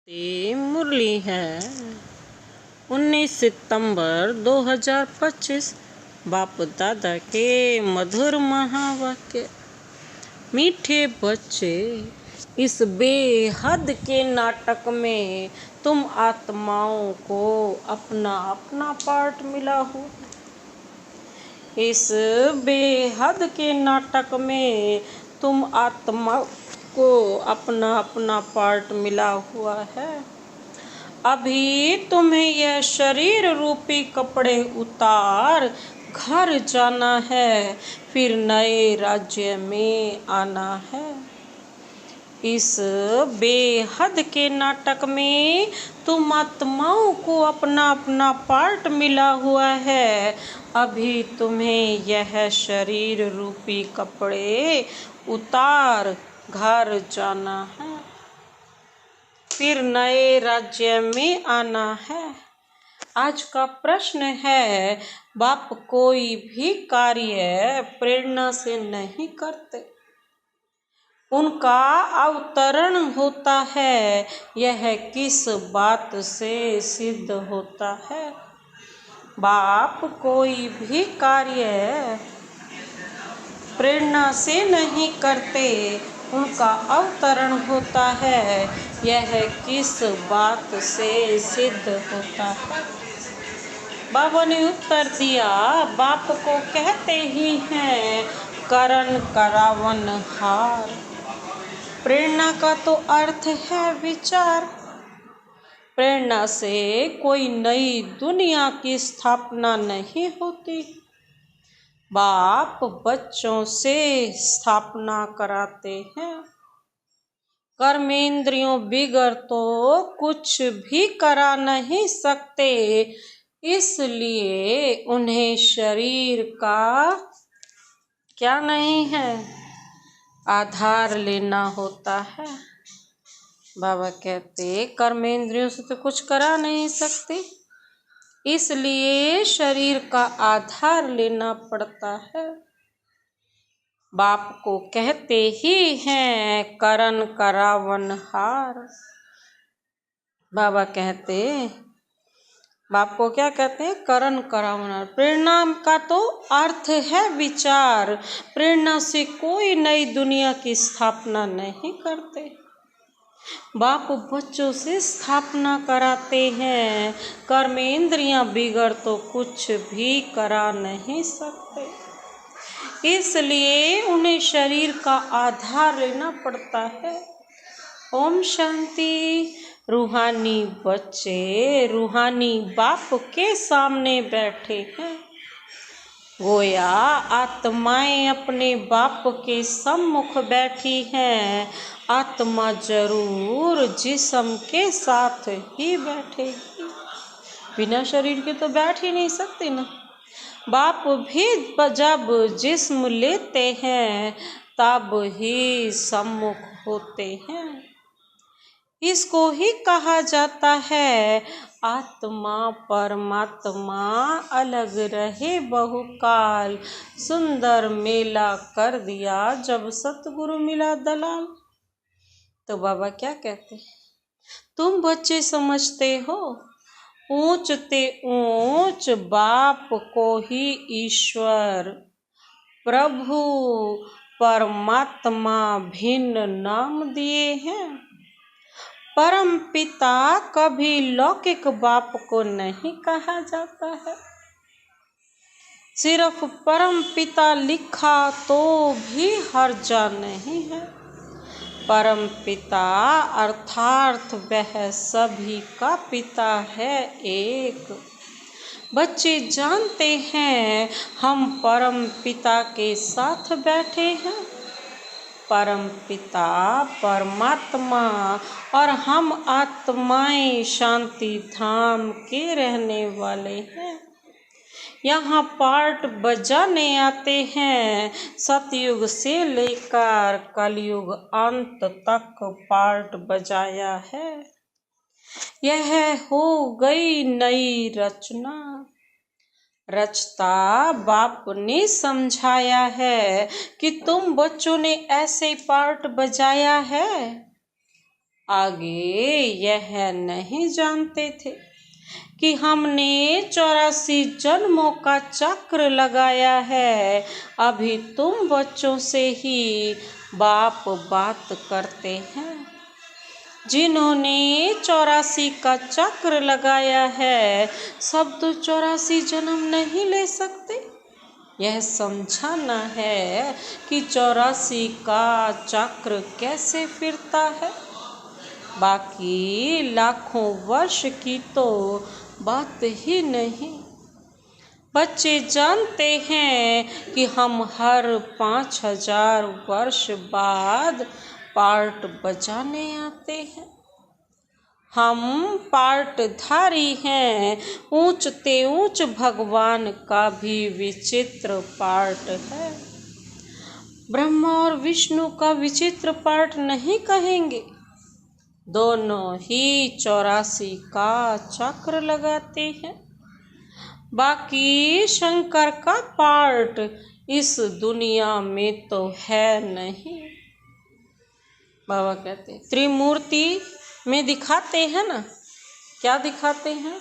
ये मुरली है 19 सितंबर 2025। बाप दादा के मधुर महावाक्य। मीठे बच्चे, इस बेहद के नाटक में तुम आत्माओं को अपना अपना पार्ट मिला हो। इस बेहद के नाटक में तुम आत्मा को अपना अपना पार्ट मिला हुआ है। अभी तुम्हें यह शरीर रूपी कपड़े उतार घर जाना है, फिर नए राज्य में आना है। इस बेहद के नाटक में तुम आत्माओं को अपना अपना पार्ट मिला हुआ है। अभी तुम्हें यह शरीर रूपी कपड़े उतार घर जाना है, फिर नए राज्य में आना है। आज का प्रश्न है, बाप कोई भी कार्य प्रेरणा से नहीं करते, उनका अवतरण होता है। यह किस बात से सिद्ध होता है? बाप कोई भी कार्य प्रेरणा से नहीं करते, उनका अवतरण होता है। यह किस बात से सिद्ध होता है? बाबा ने उत्तर दिया, बाप को कहते ही हैं करण करावन हार। प्रेरणा का तो अर्थ है विचार। प्रेरणा से कोई नई दुनिया की स्थापना नहीं होती। बाप बच्चों से स्थापना कराते हैं। कर्मेंद्रियों बिगर तो कुछ भी करा नहीं सकते, इसलिए उन्हें शरीर का क्या नहीं है, आधार लेना होता है। बाबा कहते कर्मेंद्रियों से तो कुछ करा नहीं सकते, इसलिए शरीर का आधार लेना पड़ता है। बाप को कहते ही हैं करण करावन हार। बाबा कहते बाप को क्या कहते हैं? करण करावन हार। प्रेरणा का तो अर्थ है विचार। प्रेरणा से कोई नई दुनिया की स्थापना नहीं करते। बाप बच्चों से स्थापना कराते हैं। कर्मेंद्रियां बिगड़ तो कुछ भी करा नहीं सकते, इसलिए उन्हें शरीर का आधार लेना पड़ता है। ओम शांति। रूहानी बच्चे रूहानी बाप के सामने बैठे हैं। गोया आत्माएं अपने बाप के सम्मुख बैठी हैं। आत्मा जरूर जिस्म के साथ ही बैठेगी, बिना शरीर के तो बैठ ही नहीं सकती ना। बाप भी जब जिस्म लेते हैं तब ही सम्मुख होते हैं। इसको ही कहा जाता है आत्मा परमात्मा अलग रहे बहुकाल। सुंदर मेला कर दिया जब सतगुरु मिला दलाल। तो बाबा क्या कहते हैं? तुम बच्चे समझते हो ऊंच ते ऊंच बाप को ही ईश्वर प्रभु परमात्मा भिन्न नाम दिए हैं। परम पिता कभी लौकिक बाप को नहीं कहा जाता है। सिर्फ परम पिता लिखा तो भी हर्जा नहीं है। परम पिता अर्थात वह सभी का पिता है एक। बच्चे जानते हैं हम परम पिता के साथ बैठे हैं। परम पिता परमात्मा और हम आत्माएं शांति धाम के रहने वाले हैं। यहाँ पार्ट बजाने आते हैं। सतयुग से लेकर कलयुग अंत तक पार्ट बजाया है। यह हो गई नई रचना। रचता बाप ने समझाया है कि तुम बच्चों ने ऐसे पार्ट बजाया है। आगे यह नहीं जानते थे कि हमने 84 जन्मों का चक्र लगाया है। अभी तुम बच्चों से ही बाप बात करते हैं। जिन्होंने 84 का चक्र लगाया है, सब तो 84 जन्म नहीं ले सकते। यह समझाना है कि 84 का चक्र कैसे फिरता है। बाकी लाखों वर्ष की तो बात ही नहीं। बच्चे जानते हैं कि हम हर 5000 वर्ष बाद पार्ट बजाने आते हैं। हम पार्टधारी हैं। ऊंचते ऊंच भगवान का भी विचित्र पार्ट है। ब्रह्मा और विष्णु का विचित्र पार्ट नहीं कहेंगे। दोनों ही 84 का चक्र लगाते हैं। बाकी शंकर का पार्ट इस दुनिया में तो है नहीं। बाबा कहते हैं त्रिमूर्ति में दिखाते हैं ना, क्या दिखाते हैं?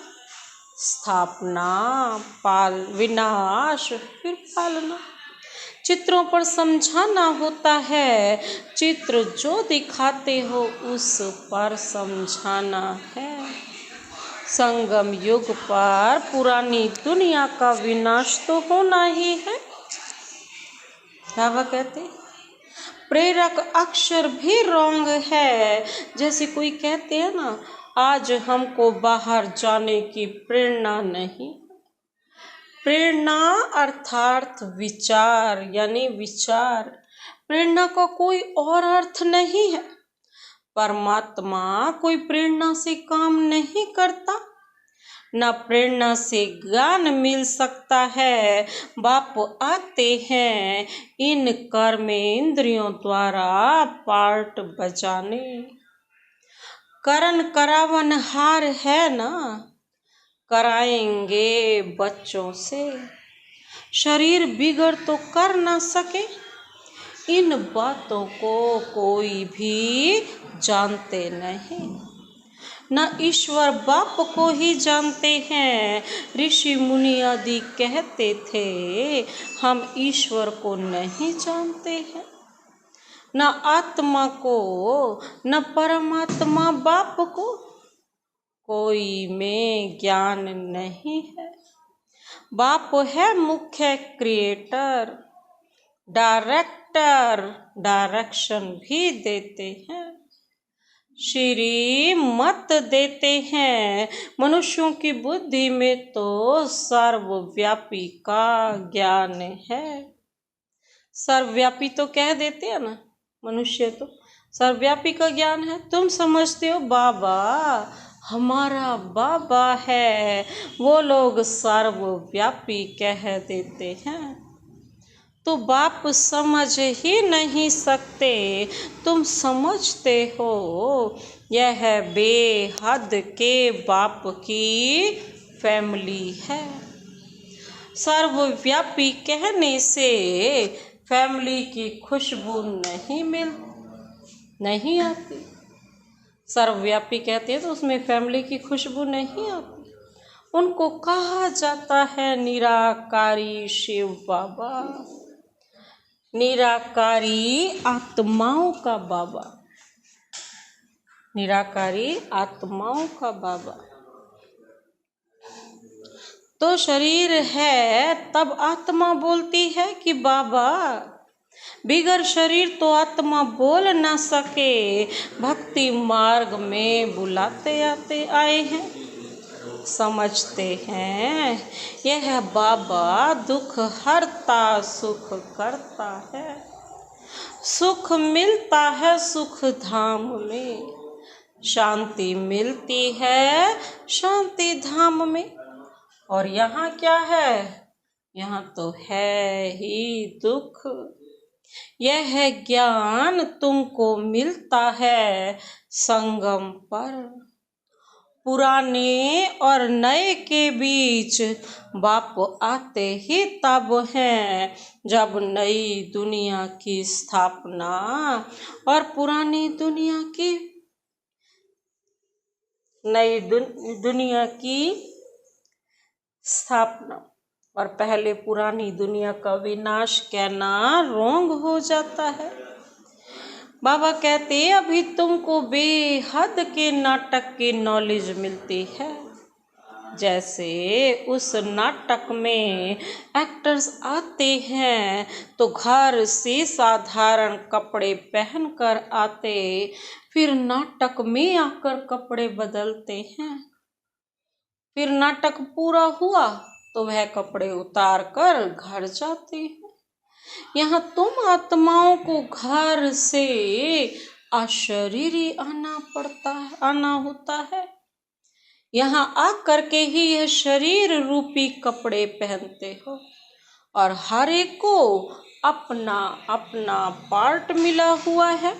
स्थापना, विनाश, फिर पालना। चित्रों पर समझाना होता है। चित्र जो दिखाते हो उस पर समझाना है। संगम युग पर पुरानी दुनिया का विनाश तो होना ही है। बाबा कहते प्रेरक अक्षर भी रॉन्ग है। जैसे कोई कहते हैं ना, आज हमको बाहर जाने की प्रेरणा नहीं। प्रेरणा अर्थात विचार, यानी विचार। प्रेरणा का कोई और अर्थ नहीं है। परमात्मा कोई प्रेरणा से काम नहीं करता, न प्रेरणा से ज्ञान मिल सकता है। बाप आते हैं इन कर्मेंद्रियों द्वारा पार्ट बजाने। करण करावन हार है ना, कराएंगे बच्चों से। शरीर बिगड़ तो कर ना सके। इन बातों को कोई भी जानते नहीं, न ईश्वर बाप को ही जानते हैं। ऋषि मुनि आदि कहते थे हम ईश्वर को नहीं जानते हैं, न आत्मा को, न परमात्मा बाप को। कोई में ज्ञान नहीं है। बाप है मुख्य क्रिएटर, डायरेक्टर, डायरेक्शन भी देते हैं, श्रीमत देते हैं। मनुष्यों की बुद्धि में तो सर्वव्यापी का ज्ञान है। सर्वव्यापी तो कह देते हैं ना, मनुष्य तो सर्वव्यापी का ज्ञान है। तुम समझते हो बाबा हमारा बाबा है, वो लोग सर्वव्यापी कह देते हैं। तो बाप समझ ही नहीं सकते। तुम समझते हो यह बेहद के बाप की फैमिली है। सर्वव्यापी कहने से फैमिली की खुशबू नहीं आती। सर्वव्यापी कहते हैं तो उसमें फैमिली की खुशबू नहीं आती। उनको कहा जाता है निराकारी शिव बाबा, निराकारी आत्माओं का बाबा, निराकारी आत्माओं का बाबा। तो शरीर है तब आत्मा बोलती है कि बाबा। बिगर शरीर तो आत्मा बोल ना सके। भक्ति मार्ग में बुलाते आते आए हैं। समझते हैं यह बाबा दुख हरता सुख करता है। सुख मिलता है सुख धाम में, शांति मिलती है शांति धाम में। और यहाँ क्या है? यहाँ तो है ही दुख। यह ज्ञान तुमको मिलता है संगम पर। पुराने और नए के बीच बाप आते ही तब हैं जब नई दुनिया की स्थापना और पुरानी दुनिया की नई दुनिया की स्थापना। और पहले पुरानी दुनिया का विनाश कहना रोंग हो जाता है। बाबा कहते अभी तुमको बेहद के नाटक की नॉलेज मिलती है। जैसे उस नाटक में एक्टर्स आते हैं तो घर से साधारण कपड़े पहनकर आते, फिर नाटक में आकर कपड़े बदलते हैं। फिर नाटक पूरा हुआ तो वह कपड़े उतार कर घर जाते हैं। यहाँ तुम आत्माओं को घर से अशरीरी आना होता है। यहाँ आकर के ही यह शरीर रूपी कपड़े पहनते हो और हर एक को अपना अपना पार्ट मिला हुआ है।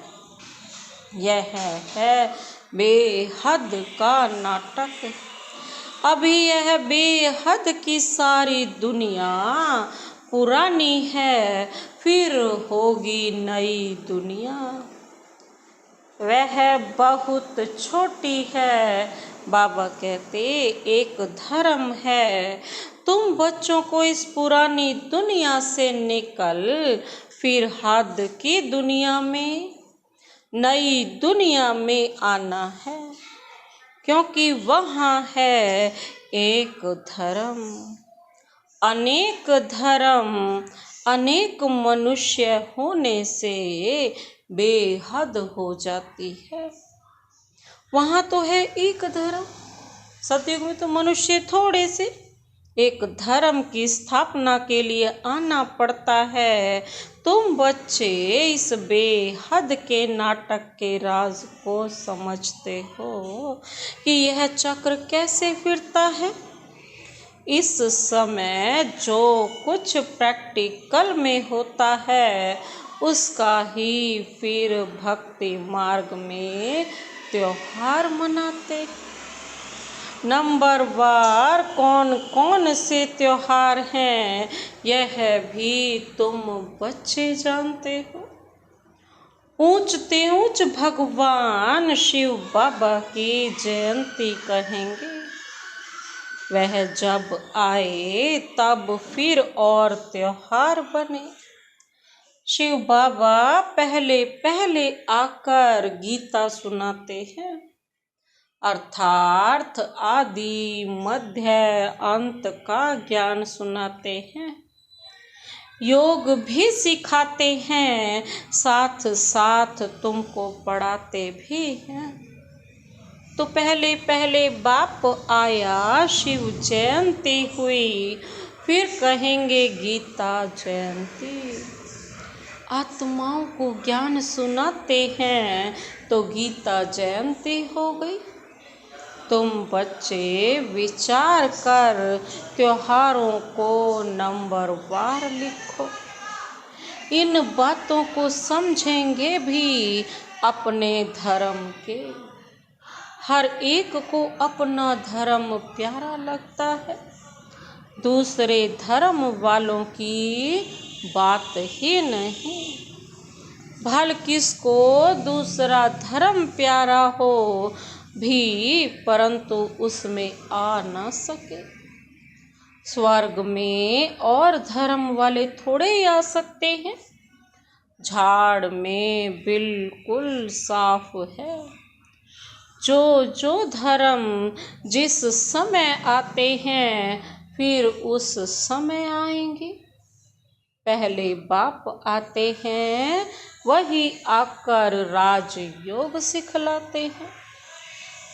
यह है बेहद का नाटक। अभी यह बेहद की सारी दुनिया पुरानी है, फिर होगी नई दुनिया। वह बहुत छोटी है। बाबा कहते एक धर्म है। तुम बच्चों को इस पुरानी दुनिया से निकल फिर हद की दुनिया में, नई दुनिया में आना है, क्योंकि वहाँ है एक धर्म। अनेक धर्म, अनेक मनुष्य होने से बेहद हो जाती है। वहाँ तो है एक धर्म। सतयुग में तो मनुष्य थोड़े से। एक धर्म की स्थापना के लिए आना पड़ता है। तुम बच्चे इस बेहद के नाटक के राज को समझते हो कि यह चक्र कैसे फिरता है। इस समय जो कुछ प्रैक्टिकल में होता है उसका ही फिर भक्ति मार्ग में त्योहार मनाते। नंबरवार कौन कौन से त्योहार हैं यह भी तुम बच्चे जानते हो। ऊंचते ऊंच भगवान शिव बाबा की जयंती कहेंगे। वह जब आए तब फिर और त्योहार बने। शिव बाबा पहले पहले आकर गीता सुनाते हैं, अर्थात आदि मध्य अंत का ज्ञान सुनाते हैं। योग भी सिखाते हैं, साथ साथ तुमको पढ़ाते भी हैं। तो पहले पहले बाप आया, शिव जयंती हुई, फिर कहेंगे गीता जयंती। आत्माओं को ज्ञान सुनाते हैं तो गीता जयंती हो गई। तुम बच्चे विचार कर त्योहारों को नंबरवार लिखो। इन बातों को समझेंगे भी अपने धर्म के। हर एक को अपना धर्म प्यारा लगता है। दूसरे धर्म वालों की बात ही नहीं। भल किसको दूसरा धर्म प्यारा हो भी परंतु उसमें आ न सके। स्वर्ग में और धर्म वाले थोड़े ही आ सकते हैं। झाड़ में बिल्कुल साफ है। जो धर्म जिस समय आते हैं फिर उस समय आएंगे। पहले बाप आते हैं, वही आकर राजयोग सिखलाते हैं।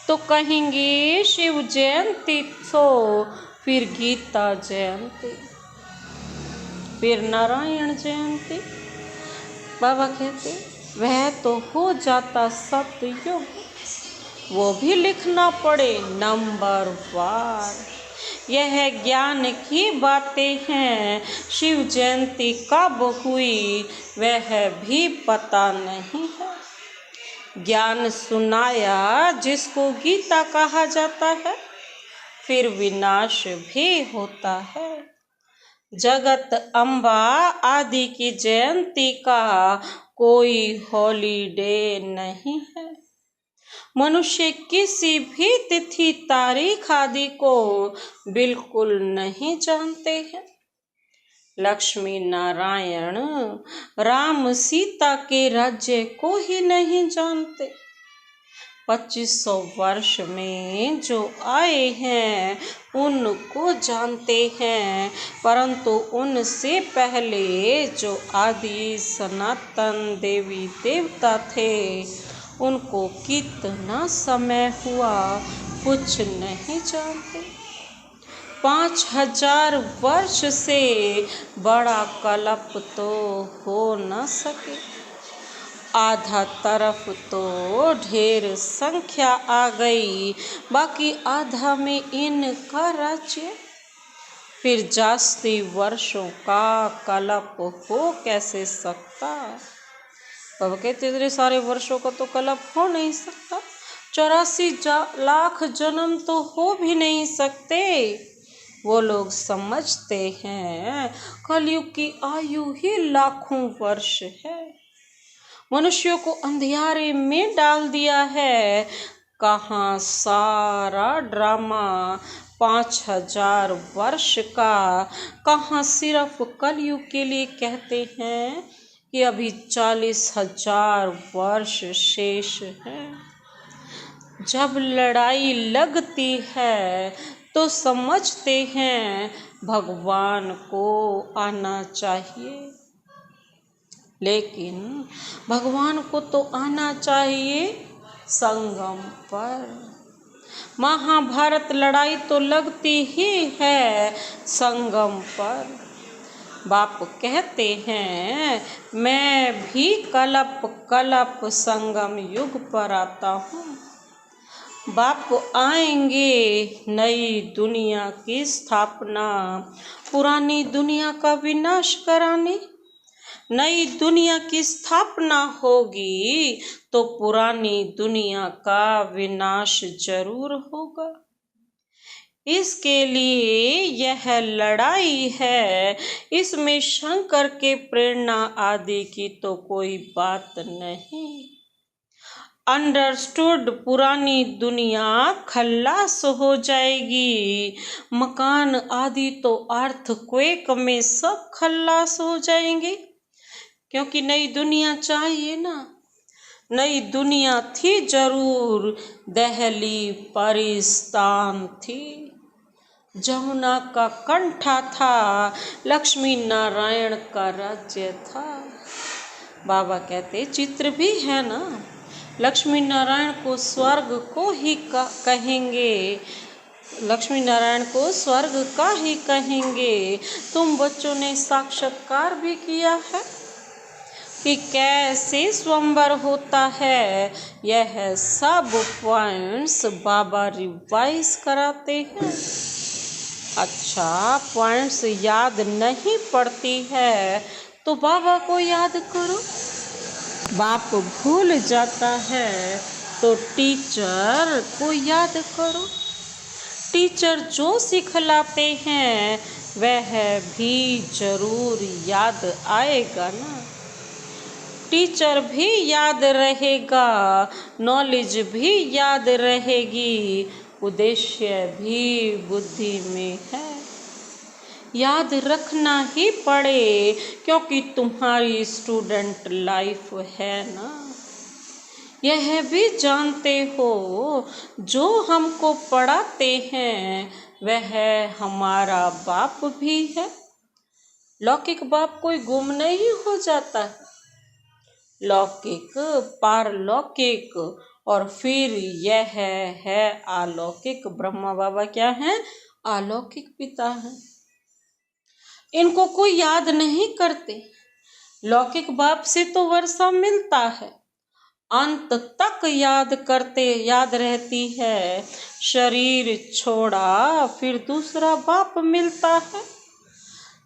तो कहेंगे शिव जयंती तो फिर गीता जयंती, फिर नारायण जयंती। बाबा कहते वह तो हो जाता सतयुग, वो भी लिखना पड़े नंबरवार। यह ज्ञान की बातें हैं। शिव जयंती कब हुई वह भी पता नहीं है। ज्ञान सुनाया जिसको गीता कहा जाता है, फिर विनाश भी होता है। जगत अम्बा आदि की जयंती का कोई हॉलीडे नहीं है। मनुष्य किसी भी तिथि तारीख आदि को बिल्कुल नहीं जानते हैं। लक्ष्मी नारायण राम सीता के राज्य को ही नहीं जानते। 2500 वर्ष में जो आए हैं उनको जानते हैं, परंतु उनसे पहले जो आदि सनातन देवी देवता थे उनको कितना समय हुआ कुछ नहीं जानते। 5000 वर्ष से बड़ा कल्प तो हो न सके। आधा तरफ तो ढेर संख्या आ गई, बाकी आधा में इनका राज्य। फिर जास्ती वर्षों का कल्प हो कैसे सकता? बाबा कहते इतने सारे वर्षों का तो कल्प हो नहीं सकता। 84 लाख जन्म तो हो भी नहीं सकते। वो लोग समझते हैं कलयुग की आयु ही लाखों वर्ष है। मनुष्यों को अंधियारे में डाल दिया है। कहाँ सारा ड्रामा 5000 वर्ष का, कहाँ सिर्फ कलयुग के लिए कहते हैं कि अभी 40,000 वर्ष शेष है। जब लड़ाई लगती है तो समझते हैं भगवान को आना चाहिए, लेकिन भगवान को तो आना चाहिए संगम पर। महाभारत लड़ाई तो लगती ही है संगम पर। बाप कहते हैं मैं भी कल्प कल्प संगम युग पर आता हूँ। बाप आएंगे नई दुनिया की स्थापना, पुरानी दुनिया का विनाश कराने। नई दुनिया की स्थापना होगी तो पुरानी दुनिया का विनाश जरूर होगा। इसके लिए यह लड़ाई है। इसमें शंकर के प्रेरणा आदि की तो कोई बात नहीं। अंडरस्टूड, पुरानी दुनिया खल्लास हो जाएगी। मकान आदि तो अर्थक्वेक में सब खल्लास हो जाएंगे, क्योंकि नई दुनिया चाहिए ना। नई दुनिया थी जरूर, दहली परिस्तान थी, जमुना का कंठा था, लक्ष्मी नारायण का राज्य था। बाबा कहते चित्र भी है ना, लक्ष्मी नारायण को स्वर्ग को ही कहेंगे, लक्ष्मी नारायण को स्वर्ग का ही कहेंगे। तुम बच्चों ने साक्षात्कार भी किया है कि कैसे स्वयंवर होता है। यह सब पॉइंट्स बाबा रिवाइज कराते हैं। अच्छा, पॉइंट्स याद नहीं पड़ती है तो बाबा को याद करो। बाप भूल जाता है तो टीचर को याद करो। टीचर जो सिखलाते हैं वह भी जरूर याद आएगा ना। टीचर भी याद रहेगा, नॉलेज भी याद रहेगी, उद्देश्य भी बुद्धि में है। याद रखना ही पड़े, क्योंकि तुम्हारी स्टूडेंट लाइफ है ना। यह भी जानते हो जो हमको पढ़ाते हैं वह हमारा बाप भी है। लौकिक बाप कोई गुम नहीं हो जाता है। लौकिक, पारलौकिक और फिर यह है अलौकिक। ब्रह्मा बाबा क्या है? अलौकिक पिता है। इनको कोई याद नहीं करते। लौकिक बाप से तो वर्षा मिलता है, अंत तक याद रहती है। शरीर छोड़ा फिर दूसरा बाप मिलता है।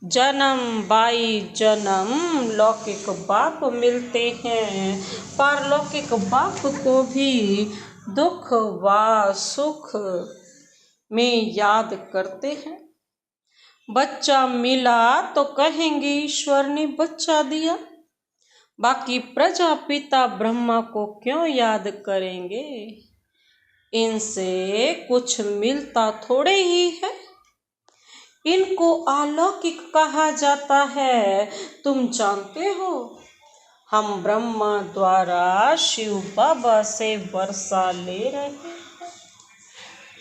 जन्म बाई जन्म लौकिक बाप मिलते हैं। पारलौकिक बाप को भी दुख व सुख में याद करते हैं। बच्चा मिला तो कहेंगे ईश्वर ने बच्चा दिया, बाकी प्रजापिता ब्रह्मा को क्यों याद करेंगे? इनसे कुछ मिलता थोड़े ही है। इनको अलौकिक कहा जाता है, तुम जानते हो। हम ब्रह्मा द्वारा शिव बाबा से वर्षा ले रहे हैं।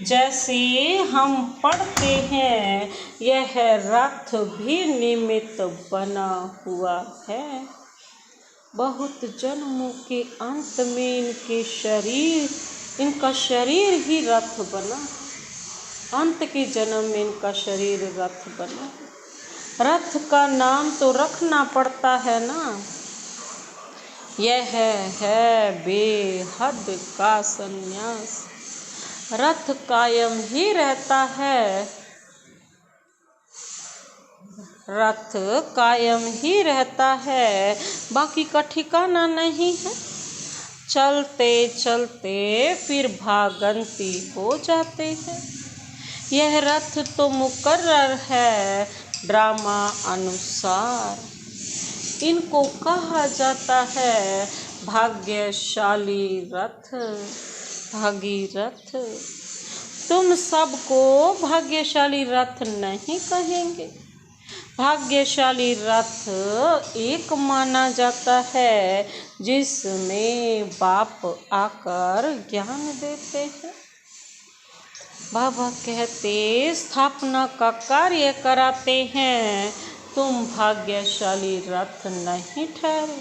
जैसे हम पढ़ते हैं, यह रथ भी निमित्त बना हुआ है। बहुत जन्मों के अंत में इनका शरीर ही रथ बना। अंत के जन्म में इनका शरीर रथ बना। रथ का नाम तो रखना पड़ता है ना। यह है बेहद का संन्यास। रथ कायम ही रहता है। रथ कायम ही रहता है, बाकी का ठिकाना नहीं है। चलते चलते फिर भागंती हो जाते हैं। यह रथ तो मुकर्रर है ड्रामा अनुसार। इनको कहा जाता है भाग्यशाली रथ, भागीरथ। तुम सबको भाग्यशाली रथ नहीं कहेंगे। भाग्यशाली रथ एक माना जाता है जिसमें बाप आकर ज्ञान देते हैं। बाबा कहते स्थापना का कार्य कराते हैं। तुम भाग्यशाली रथ नहीं ठहरे।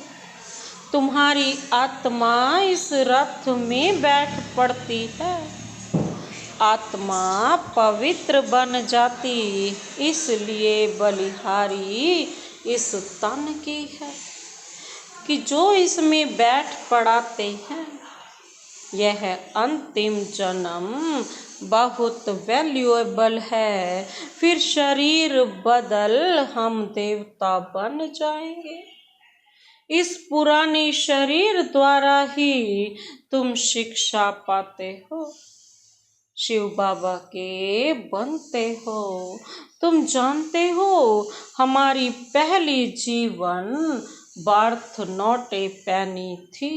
तुम्हारी आत्मा इस रथ में बैठ पड़ती है। आत्मा पवित्र बन जाती, इसलिए बलिहारी इस तन की है कि जो इसमें बैठ पड़ाते हैं। यह अंतिम जन्म बहुत वैल्यूएबल है। फिर शरीर बदल हम देवता बन जाएंगे। इस पुराने शरीर द्वारा ही तुम शिक्षा पाते हो, शिव बाबा के बनते हो। तुम जानते हो हमारी पहली जीवन बर्थ नॉट ए पैनी थी,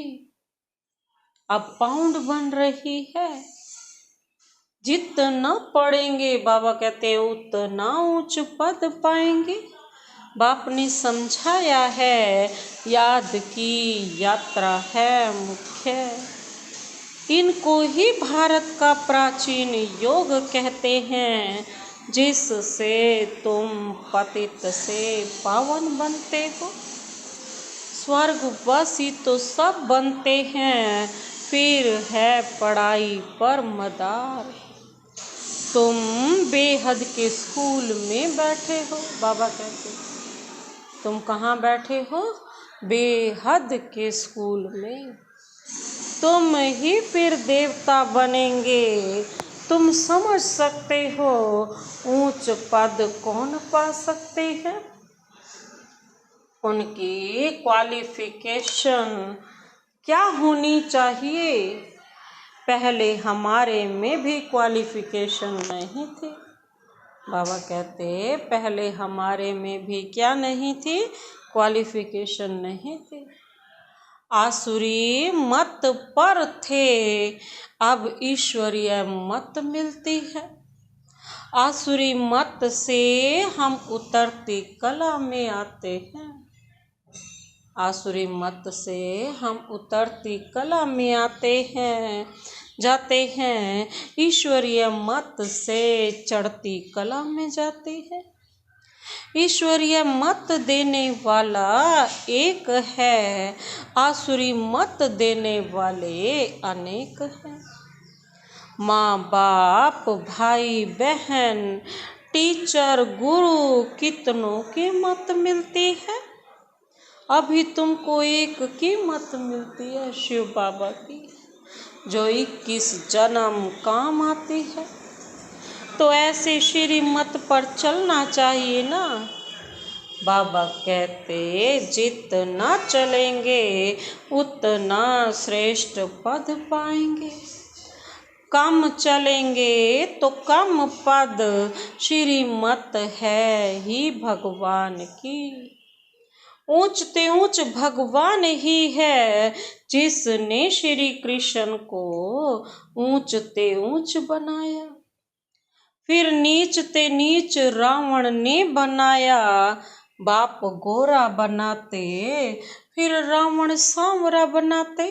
अब पाउंड बन रही है। जितना पढ़ेंगे बाबा कहते हैं उतना ऊंच पद पाएंगे। बाप ने समझाया है, याद की यात्रा है मुख्य। इनको ही भारत का प्राचीन योग कहते हैं, जिससे तुम पतित से पावन बनते हो। स्वर्गवासी तो सब बनते हैं, फिर है पढ़ाई पर मदार। तुम बेहद के स्कूल में बैठे हो। बाबा कहते तुम कहाँ बैठे हो? बेहद के स्कूल में। तुम ही फिर देवता बनेंगे। तुम समझ सकते हो ऊंच पद कौन पा सकते हैं। उनकी क्वालिफिकेशन क्या होनी चाहिए। पहले हमारे में भी क्वालिफिकेशन नहीं थी। बाबा कहते पहले हमारे में भी क्या नहीं थी, क्वालिफिकेशन नहीं थी। आसुरी मत पर थे, अब ईश्वरीय मत मिलती है। आसुरी मत से हम उतरती कला में आते हैं। आसुरी मत से हम उतरती कला में आते हैं, जाते हैं। ईश्वरीय मत से चढ़ती कला में जाते हैं। ईश्वरीय मत देने वाला एक है, आसुरी मत देने वाले अनेक हैं। माँ बाप, भाई बहन, टीचर, गुरु, कितनों की मत मिलती है। अभी तुमको एक की मत मिलती है, शिव बाबा की, जो 21 जन्म काम आती है। तो ऐसे श्रीमत पर चलना चाहिए ना। बाबा कहते जितना चलेंगे उतना श्रेष्ठ पद पाएंगे। कम चलेंगे तो कम पद। श्रीमत है ही भगवान की। ऊंचते ऊंच भगवान ही है जिसने श्री कृष्ण को ऊंचते ऊंच बनाया। फिर नीचते नीच रावण ने बनाया, बाप गोरा बनाते फिर रावण सांवरा बनाते।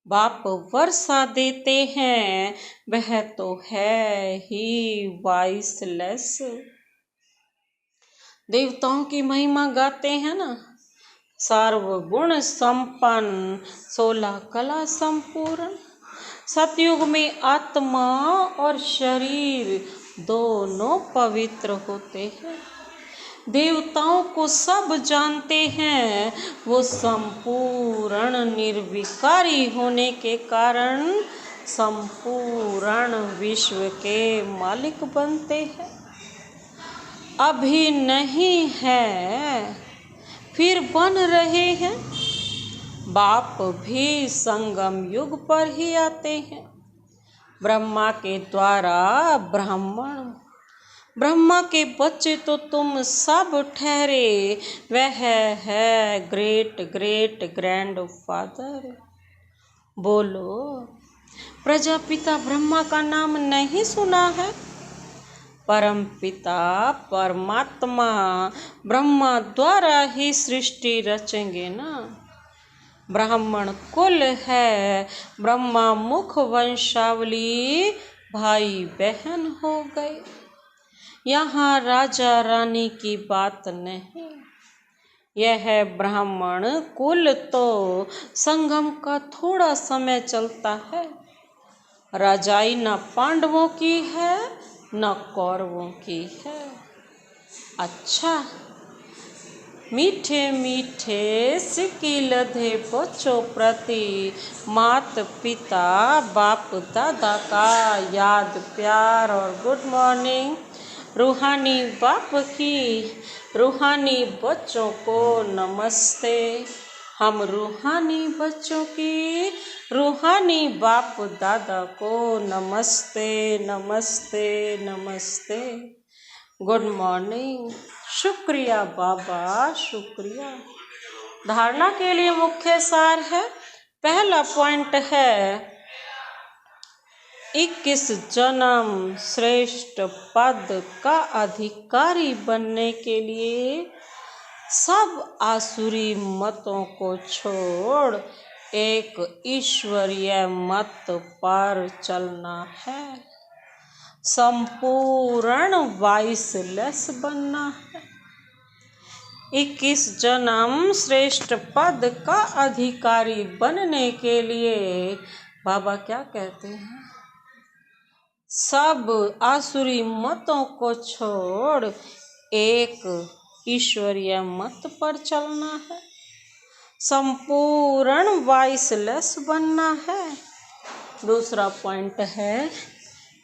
बाप वर्षा देते हैं वह तो है ही वाइसलेस। देवताओं की महिमा गाते हैं ना, सर्वगुण संपन्न 16 कला संपूर्ण। सतयुग में आत्मा और शरीर दोनों पवित्र होते हैं। देवताओं को सब जानते हैं, वो संपूर्ण निर्विकारी होने के कारण संपूर्ण विश्व के मालिक बनते हैं। अभी नहीं है फिर बन रहे हैं, बाप भी संगम युग पर ही आते हैं। ब्रह्मा के द्वारा ब्राह्मण, ब्रह्मा के बच्चे तो तुम सब ठहरे, वह है ग्रेट ग्रेट ग्रैंड फादर। बोलो, प्रजापिता ब्रह्मा का नाम नहीं सुना है? परम पिता परमात्मा ब्रह्मा द्वारा ही सृष्टि रचेंगे ना। ब्राह्मण कुल है, ब्रह्मा मुख वंशावली भाई बहन हो गए। यहाँ राजा रानी की बात नहीं, यह ब्राह्मण कुल तो संगम का थोड़ा समय चलता है। राजाई न पांडवों की है न कौरवों की है। अच्छा, मीठे मीठे सिक्की लधे बच्चों प्रति मात पिता बाप दादा का याद प्यार और गुड मॉर्निंग। रूहानी बाप की रूहानी बच्चों को नमस्ते। हम रूहानी बच्चों की रूहानी बाप दादा को नमस्ते नमस्ते नमस्ते। Good morning. शुक्रिया बाबा, शुक्रिया। धारणा के लिए मुख्य सार है, पहला पॉइंट है 21 जन्म श्रेष्ठ पद का अधिकारी बनने के लिए सब आसुरी मतों को छोड़ एक ईश्वरीय मत पर चलना है। संपूर्ण वाइसलेस बनना है। 21 जन्म श्रेष्ठ पद का अधिकारी बनने के लिए बाबा क्या कहते हैं? सब आसुरी मतों को छोड़ एक ईश्वरीय मत पर चलना है। संपूर्ण वाइसलेस बनना है। दूसरा पॉइंट है,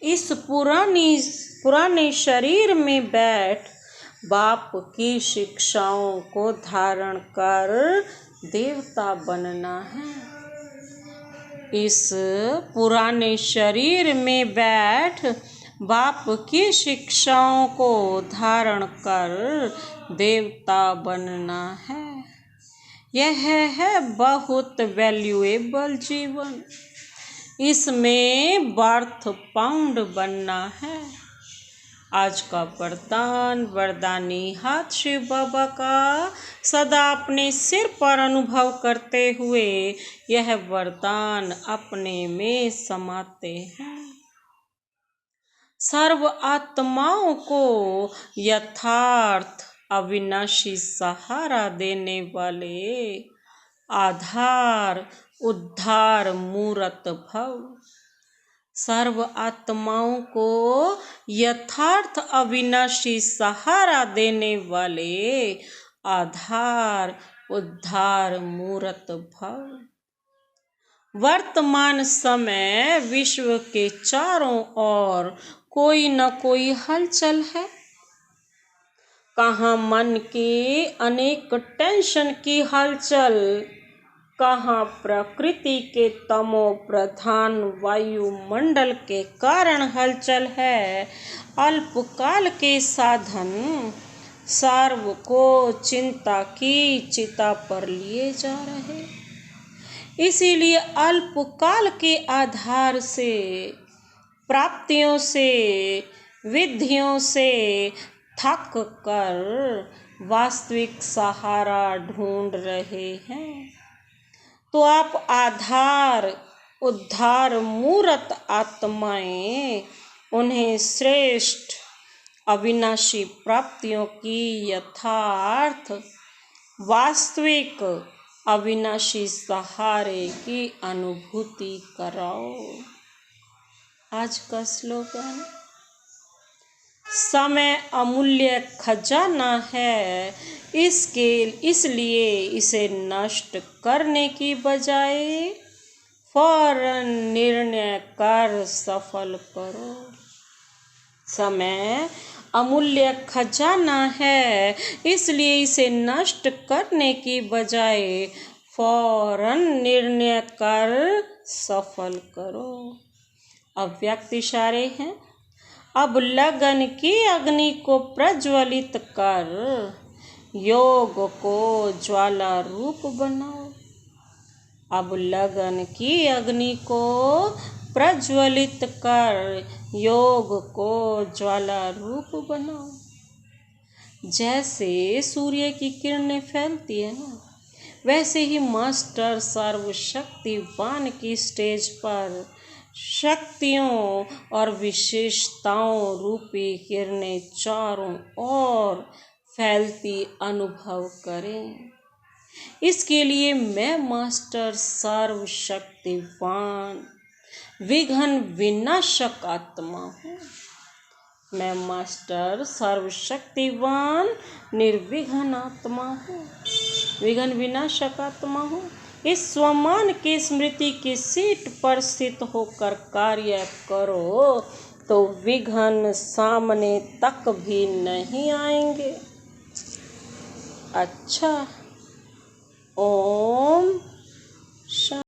इस पुराने शरीर में बैठ बाप की शिक्षाओं को धारण कर देवता बनना है। इस पुराने शरीर में बैठ बाप की शिक्षाओं को धारण कर देवता बनना है। यह है बहुत वैल्यूएबल जीवन। इसमें बर्थ पाउंड बनना है। आज का वरदान, वरदानी हाथ शिव बाबा का सदा अपने सिर पर अनुभव करते हुए यह वरदान अपने में समाते हैं। सर्व आत्माओं को यथार्थ अविनाशी सहारा देने वाले आधार उद्धार मूरत भव। सर्व आत्माओं को यथार्थ अविनाशी सहारा देने वाले आधार उद्धार मूरत भव। वर्तमान समय विश्व के चारों ओर कोई न कोई हलचल है। कहाँ मन के अनेक टेंशन की हलचल, कहाँ प्रकृति के तमो प्रधान वायुमंडल के कारण हलचल है। अल्पकाल के साधन सर्व को चिंता की चिता पर लिए जा रहे। इसीलिए अल्पकाल के आधार से, प्राप्तियों से, विधियों से थक कर वास्तविक सहारा ढूंढ रहे हैं, तो आप आधार उद्धार मूर्त आत्माएं उन्हें श्रेष्ठ अविनाशी प्राप्तियों की यथार्थ वास्तविक अविनाशी सहारे की अनुभूति कराओ। आज का स्लोगन, समय अमूल्य खजाना है, इसलिए इसे नष्ट करने की बजाय फौरन निर्णय कर सफल करो। समय अमूल्य खजाना है, इसलिए इसे नष्ट करने की बजाय फौरन निर्णय कर सफल करो। अव्यक्त इशारे हैं। अब लगन की अग्नि को प्रज्वलित कर योग को ज्वाला रूप बनाओ। अब लगन की अग्नि को प्रज्वलित कर योग को ज्वाला रूप बनाओ। जैसे सूर्य की किरणें फैलती है ना, वैसे ही मास्टर सर्वशक्तिवान की स्टेज पर शक्तियों और विशेषताओं रूपी किरणें चारों ओर फैलती अनुभव करें। इसके लिए मैं मास्टर सर्वशक्तिवान विघ्न विनाशक आत्मा हूँ। मैं मास्टर सर्वशक्तिवान निर्विघ्न आत्मा हूँ, विघ्न विनाशक आत्मा हूँ। इस स्वमान की स्मृति की सीट पर स्थित होकर कार्य करो तो विघ्न सामने तक भी नहीं आएंगे। अच्छा।